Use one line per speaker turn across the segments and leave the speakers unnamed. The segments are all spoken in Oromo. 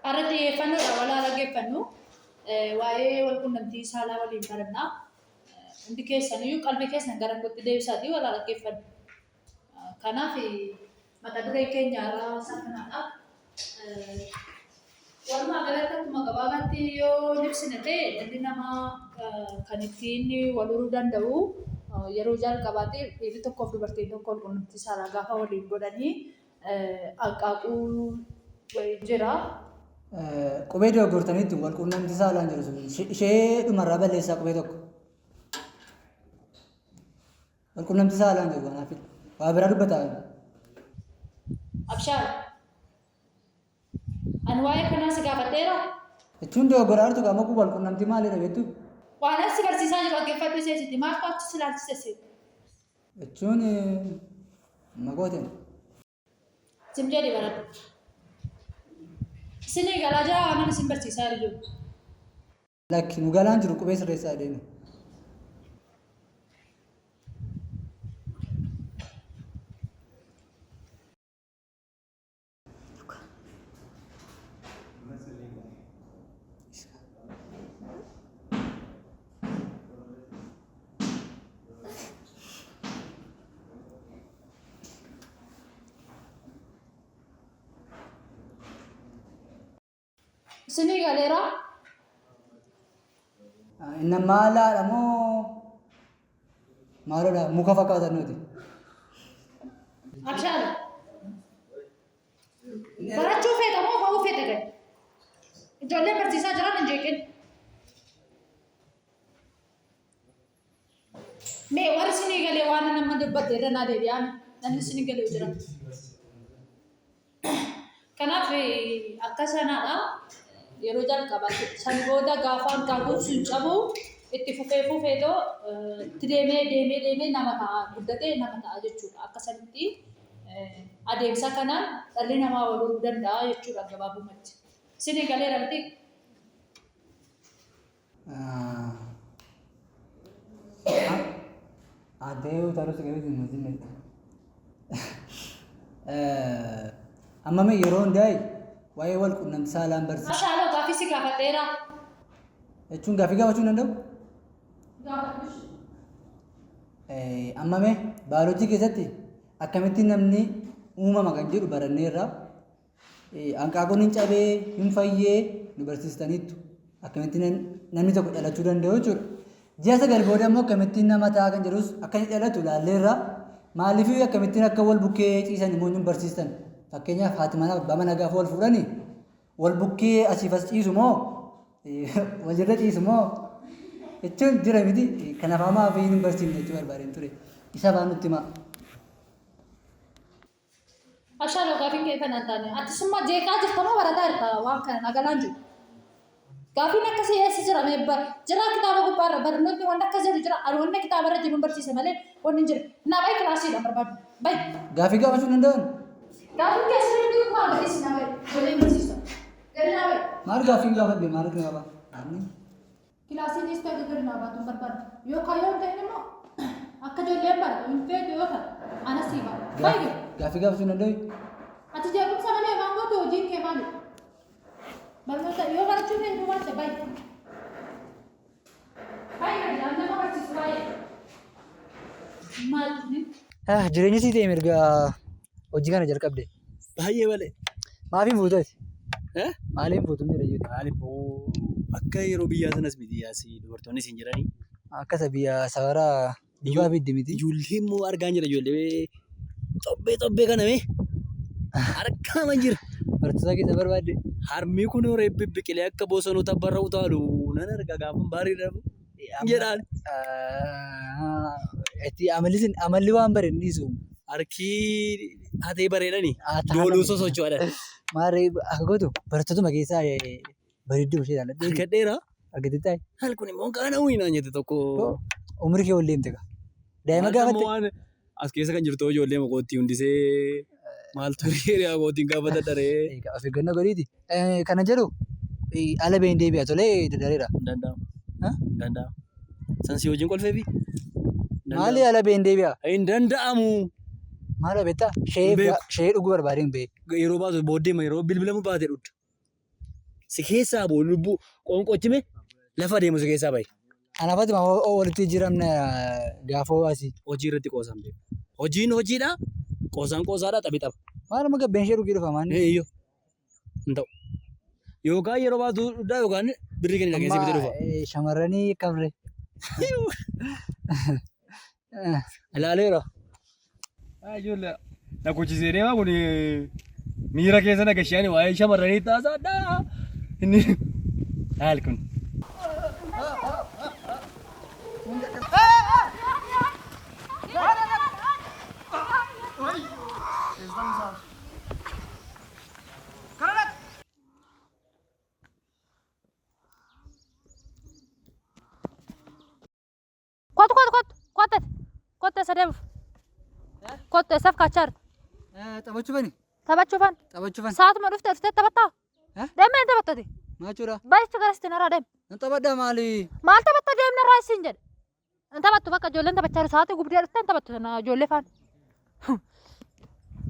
Arati fanno wala rage fanno waa'ee wal qunnamtii saalaa waliin barannaa hundi keessaniyyuu qalbii keessan gara kootti deebisaatii wal dhaggeeffannu. Kanaaf mata duree keenya irraa saffinaadha. Walumaa galatti akkuma gabaabaatti yoo ibsine ta'e dhalli namaa kan ittiin wal horuu danda'u yeroo jalqabaatti dhiirri tokkoof dubartiin tokko wal qunnamtii saalaa gaafa waliin godhanii hanqaaquu jira.
Qubee dogoggortaniitti wal qunnamtii saalaan jiru sun ishee dhumarraa balleessaa qubee tokko. Wal qunnamtii saalaan jiru kanaaf waa biraa dubbataa.
Abshaar ani waa'ee kanaa si gaafadheera.
Jechuun dogoggoraa jirtu qaama wal qunnamtii maalidha beektu?
Waan asi barsiisaa jiru dhaggeeffadhu seesitti maal ta'u achi silaalchisee?
Jechuun maqooteen.
Sim jedhi baradhu. Isinii galaa jira waan isin barsiisaa jiru.
Lakki nu galaan jiru qubee sirreessaa deemu.
Isinii galeera.
Inna maalaadha moo maalodha muka fakkaatan nuti.
Abshaar barachuu feeta moo ba'uu feeta gadi? Ijoollee barsiisaa jiran hin jeeqin. Mee warri isinii galee waan nama dubbate irra naa deebi'aa namni isinii galee jira. Kanaaf akka sanaadha. Yeroo jalqabaatti san booda gaafa hanqaaquun sun cabu itti fufeetoo itti deemee nama ta'a guddatee nama ta'a jechuudha. Akka sanitti adeemsa kanaan dhalli namaa wal horuu danda'a jechuudha gabaabumatti. Isinii galeera miti?
Addee utaalota galuutiin nuti hin amma yeroo hundaa'e waa'ee wal qunnamtii saalaan barsiisa.
Ashaaloo gaaffii si gaafadheera.
Jechuun gaaffii gaafachuu hin danda'u?
Gaafadhu.
Amma baayoloojii keessatti akkamittiin namni uumama kan jedhu baranneerra. Hanqaaquun hin cabee hin fayyee nu barsiistaniittu. Akkamittiin namni tokko dhalachuu danda'u jechuudha. Ji'a 9 booda immoo akkamittiin nama ta'a kan jedhus akka inni dhalatu ilaalleerra. Maaliif akkamittiin akka wal bukkee ciisan immoo nu barsiistan. Fakkeenyaaf haati manaa abbaa manaa gaafa wal fuudhanii wal bukkee asiif as ciisu moo wal irra ciisu moo jechuun jira miti. Kanaaf ammaa fi hin barsiifne jechuu barbaadeen ture. Isa baan nutti himaa.
Ashaaloo gaafiin kee kanaan taane ati summa jeeqaa jirta moo barataa jirta waan kana nagalaan jiru. Gaafiin akkasii eessa jira jira kitaaba gubbaarra barnootni waan akka jiru jira wanni kitaaba irra jiru barsiisa malee wanni hin jiru. Naa baay'ee kilaasiidha barbaadu. Baay'ee.
Gaafii gaafachuu hin danda'an?
Gaafii keessatti dhuguu maa barsiisa naa baay'ee. Golee barsiisa. Gadi naa baay'ee.
Maal gaafii gaafadhe maal gaafaa?
Kilaasii dhiistee gadi naa baatu barbaadu. Yookaan yoo ta'e immoo akka ijoolleen baratu hin feetu yoo ta'e anas hiima. Baay'ee.
Gaafii gaafachuu hin danda'u?
Ati jeequmsa malee waan gootu hojiin kee maali? Barnoota yoo barachuu hin dhumaate baay'ee. Baay'ee nama barsiisu baay'ee. Maali?
Jireenya sii ta'e mirga hojii kana jalqabde.
Baay'ee malee.
Maafiin fuutati? Maaliin fuutuun jira jechuudha?
Maaliif akka yeroo biyyaa sanas miti yaasi dubartoonni siin jiranii.
Akkasa biyya safara duubaa fiddi miti.
Ijoollee immoo argaa jira ijoollee xobbee kana argama jira.
Barsiisaa keessa barbaadde.
Harmi kun horee bibbiqilee akka bosonota barra utaalu nan arga gaafa bareeda jedhaan.
Amalli waan bareedni dhiisu.
Harki hatee bareedanii dooluu sosochoodhaan.
Maarree akka gootu barattootuma keessaa bareedduu ishee ilaalladhu.
Argadheeraa.
Argattee taa'e.
Haal kun immoo kaana uwwinaan jette tokko.
Umri kee ol deemte kaa. Daa'ima gaafatte.
As keessa kan jirtu ijoollee maqootti hundisee maaltu hiriyaa kootiin gaafa daddaree.
Of eeggannoo godhiiti. Kana jedhu ala ba'een deebi'a tolee daddareera.
Danda'amu. Danda'amu. Sansii hojiin kolfeefi.
Maali ala ba'een deebi'a?
Hin danda'amu.
Maal beektaa? Shee dhuguu barbaadeen ba'e.
Yeroo baatu booddee yeroo bilbilamu baatee dhudha. Si keessaa boo lubbuu qoonqochime lafa deemu si keessaa bahe.
Anaafatti walitti jiramna gaafoo asii.
Hojii irratti qoosan beeku. Hojiin hojiidha. Qoosaan qoosaadha taphi tapha.
Maaluma gabbeen ishee dhugee dhufa maanni.
Eeyyoo. Hin ta'u. Yookaan yeroo baatu dhaa yookaan birrii kenni dhageessee bitee dhufa.
Shamarranii qabre.
Ilaaleera.
Ijoollee na kuchisiisee deemaa kun miira keessa na gashaani waa'ee shamarranii taasaadha. Inni haal kun.
Kotte sadeef. Kotte saf kachar.
Taphachuu fani.
Taphachuufan.
Taphachuufan.
Saatuma dhuftee taphattaa. Deemee hin taphattati.
Maachuudha.
Baay'ichi garasitti narraa deem.
Nan taphadhaa maali?
Maal taphatta deemna irraa isin jedhe. Hin taphattu bakka ijoolleen taphachaa jiru sa'aatii gubdee dhuftee hin taphattu ijoollee faan.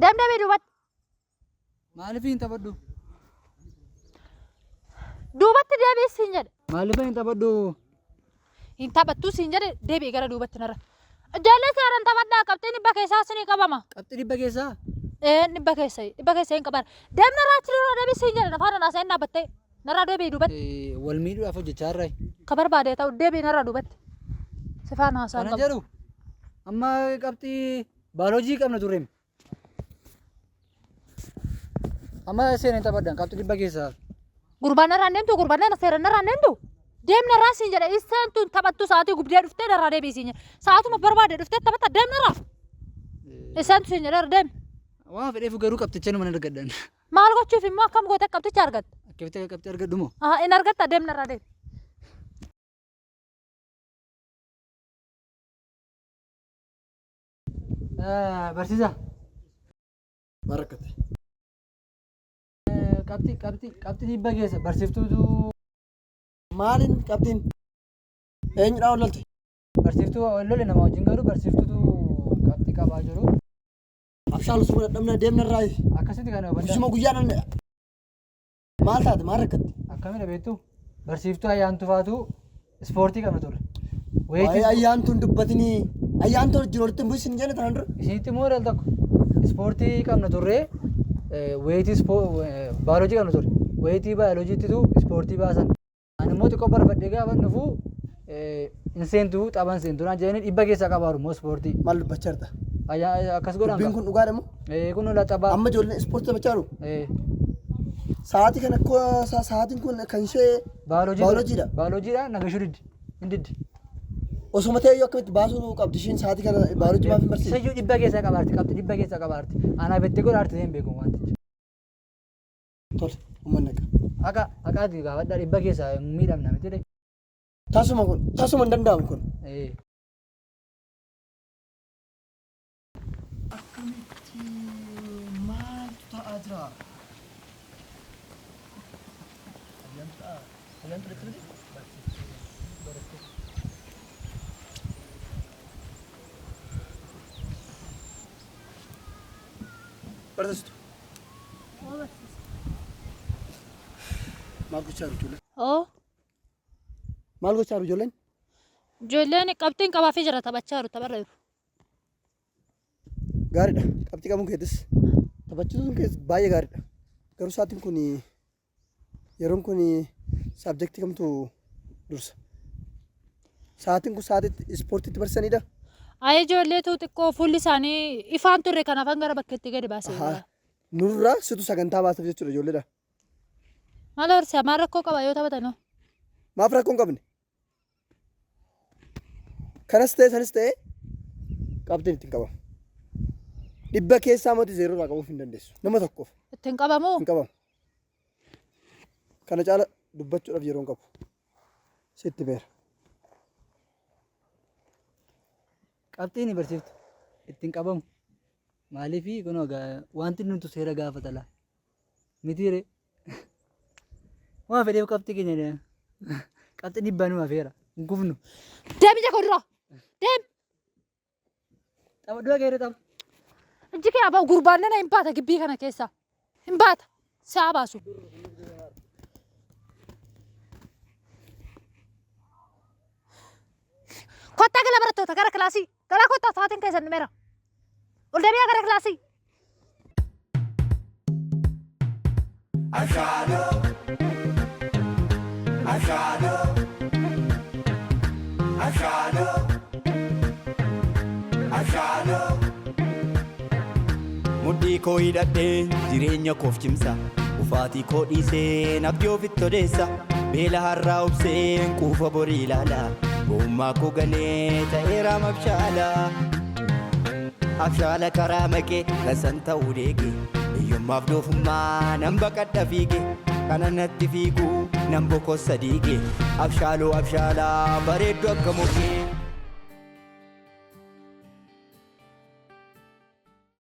Deemee duubatti.
Maaliif hin taphadhu?
Duubatti deebii isin jedhe.
Maaliif hin taphadhu?
Hin taphattu isin jedhe deebii gara duubatti narra. Ijoollee seeraan taphadhaa qabxii dhibba keessaa isinii qabama.
Qabxii dhibba keessaa?
Dhibba keessa hin qaban. Deemna irraa achi irraa deebii isin jedhe afaan naasee hin dhaabbattee. Narraa deebii duubatti.
Wal miidhuudhaaf hojjechaa irraa.
Ka barbaade ta'u deebii narraa duubatti. Sifaan haasaa
Kana jedhu amma qabxii baaloojii qabna turreem. Amma seenaan taphadhaan qabxii dhibba keessaa.
Gurbaan narraa deemtu gurbaan narraa seeraan narraa deemtu. Deemna irraa isin jedhe isaan tun taphattu sa'aatii gubdee dhuftee narraa deebii isin jedhe. Sa'aatuma barbaade dhuftee taphatta deemna irraa. Isaan tun isin jedhe deem.
Waan fedheef garuu qabxicha nama argadhan.
Maal gochuuf immoo akkam gootee qabxicha argatta?
Akkamitti qabxii argadhu moo?
In argatta deemna irraa deemi.
Barsiisaa.
Barakkate.
Qabxii dhibba keessa barsiiftuutu.
Maaliin qabxiin? Eenyudha wallolte?
Barsiiftuu wallolle nama wajjin garuu barsiiftuutu qabxii qabaa jiru.
Abshaal suma dadhabna deemna irraa.
Akkasitti kan hubanna.
Suma guyyaan maal taate maal rakkatti?
Akkamidha beektu barsiiftuu ayyaantu faatu ispoortii qabna ture.
Waa'ee ayyaantuun dubbatinii ayyaantu wajjin walitti hin bu'isin jenne tanaan dura.
Isinitti immoo dal tokko ispoortii qabna turre weetii baayoloojii qabna ture. Weetii baayoloojiittitu ispoortii baasan. Ani immoo xiqqoo barbaadee gaafa dhufu hin seentu taphan seentu naan jedhanii dhibba keessaa qabaaru immoo ispoortii.
Maal dubbachaa jirta?
Akkas godhan.
Dubbiin kun dhugaadha moo?
Kun ola taphaa.
Amma ijoolleen ispoortii taphachaa jiru? Sa'aatii kana akka sa'aatiin kun kan ishee baayoloojiidha.
Baayoloojiidha nagashuu diddi. Hin diddi.
Osuma ta'e akkamitti baasuu qabdi ishiin sa'aatii kana baayoloojii maaf hin barsiisu?
Sayyuu dhibba keessaa qabaarti qabxi dhibba keessaa qabaarti. Anaa bettee godhaarti hin beeku wantichi.
Tole uummanni akka.
Haqaati gaafadhaa dhibba keessaa miidhamna miti dha.
Tasuma hin danda'amu kun. Akkamitti maaltu ta'aa jira? Barsiistu. Maal gochaa jiru ijoolleen? Maal gochaa jiru ijoolleen?
Ijoolleen qabxiin qabaafii jira taphachaa jiru tapharra jiru.
Gaariidha. Qabxii qabuun keetis taphachuun keessa baay'ee gaariidha. Garuu sa'aatiin kun yeroon kun saabjektii kamtu dursa? Sa'aatiin kun sa'aatii ispoortiitti barsiisanidha?
Ayee ijoolleetu xiqqoo fuulli isaanii ifaan turre kanaafan gara bakkeetti gadi baasee.
Nurraa situ sagantaa baasuuf jechuudha ijoolleedha.
Maal horsiisa maal rakkoo qaba yoo taphatan?
Maaf rakkoo hin qabne? Kanas ta'e sanis ta'e qabxiin ittiin qabamu. Dhibba keessaa mootii zeeroo irraa qabuuf hin dandeessu. Nama tokkoof.
Ittiin qabamu?
Hin qabamu. Kana caala dubbachuudhaaf yeroo hin qabu. Sitti beera.
Qabxiin barsiiftu ittiin qabamu. Maaliif kun wanti nuti seera gaafatala. Mitiire. Waan fedheef qabxii keenya qabxii dhibbaa nu hafeera. Hin kufnu.
Deemi jee kodura. Deem.
Tapha du'a gaheera tapha.
Ijji kee abaa gurbaan nana hin baata gibbii kana keessa. Hin baata. Saa baasu.
Kottaa gala barattoota gara kilaasii. Galaa kottaa sa'aatiin keessan nimeera. Ol deebi'aa gara kilaasii.
Mudhii koo hidhadhee jireenya koof cimsa ufaatii koo dhiisee nabdii ofitti odeessa beela har'aa obseen quufa borii ilaala gommaa koo galee ta'eera mabshaala abshaala karaa maqee gasan ta'uu deege hiyyummaaf doofummaa nan baqadha fiige kana natti fiiguu nan bokossa diige abshaaloo abshaalaa bareeddu akka mokee